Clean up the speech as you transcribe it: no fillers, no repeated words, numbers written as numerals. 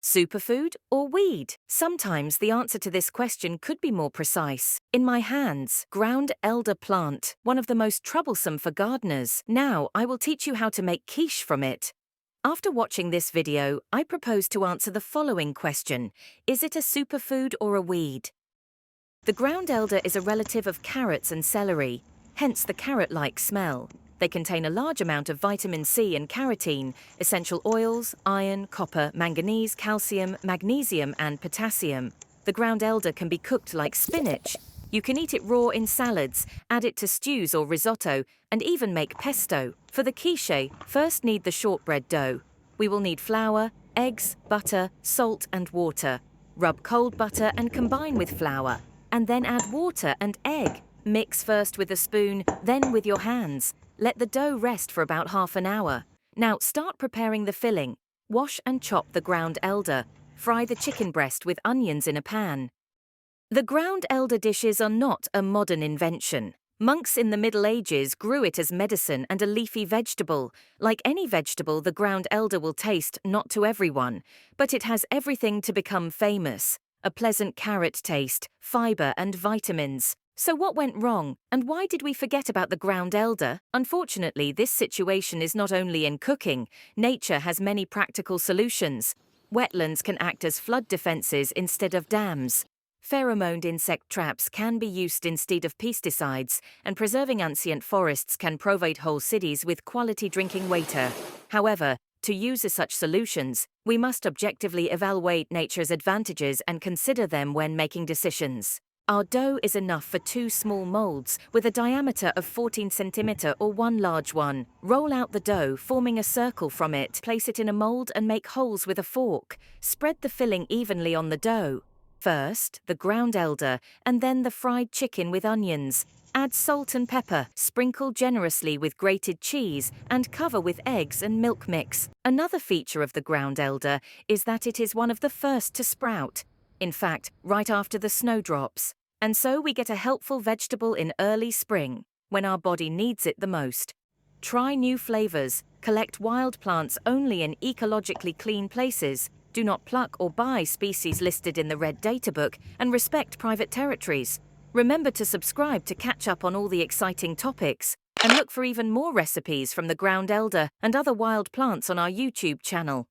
Superfood or weed? Sometimes the answer to this question could be more precise. In my hands, ground elder plant, one of the most troublesome for gardeners. Now I will teach you how to make quiche from it. After watching this video, I propose to answer the following question. Is it a superfood or a weed? The ground elder is a relative of carrots and celery, hence the carrot-like smell. They contain a large amount of vitamin C and carotene, essential oils, iron, copper, manganese, calcium, magnesium, and potassium. The ground elder can be cooked like spinach. You can eat it raw in salads, add it to stews or risotto, and even make pesto. For the quiche, first knead the shortbread dough. We will need flour, eggs, butter, salt, and water. Rub cold butter and combine with flour, and then add water and egg. Mix first with a spoon, then with your hands. Let the dough rest for about half an hour. Now start preparing the filling. Wash and chop the ground elder. Fry the chicken breast with onions in a pan. The ground elder dishes are not a modern invention. Monks in the Middle Ages grew it as medicine and a leafy vegetable. Like any vegetable, the ground elder will taste not to everyone, but it has everything to become famous. A pleasant carrot taste, fibre and vitamins. So what went wrong, and why did we forget about the ground elder? Unfortunately, this situation is not only in cooking. Nature has many practical solutions. Wetlands can act as flood defences instead of dams. Pheromoned insect traps can be used instead of pesticides, and preserving ancient forests can provide whole cities with quality drinking water. However, to use such solutions, we must objectively evaluate nature's advantages and consider them when making decisions. Our dough is enough for 2 small molds with a diameter of 14 cm or 1 large one. Roll out the dough, forming a circle from it. Place it in a mold and make holes with a fork. Spread the filling evenly on the dough. First, the ground elder, and then the fried chicken with onions. Add salt and pepper, sprinkle generously with grated cheese, and cover with eggs and milk mix. Another feature of the ground elder is that it is one of the first to sprout. In fact, right after the snowdrops. And so we get a helpful vegetable in early spring, when our body needs it the most. Try new flavors, collect wild plants only in ecologically clean places, do not pluck or buy species listed in the Red Data Book, and respect private territories. Remember to subscribe to catch up on all the exciting topics, and look for even more recipes from the ground elder and other wild plants on our YouTube channel.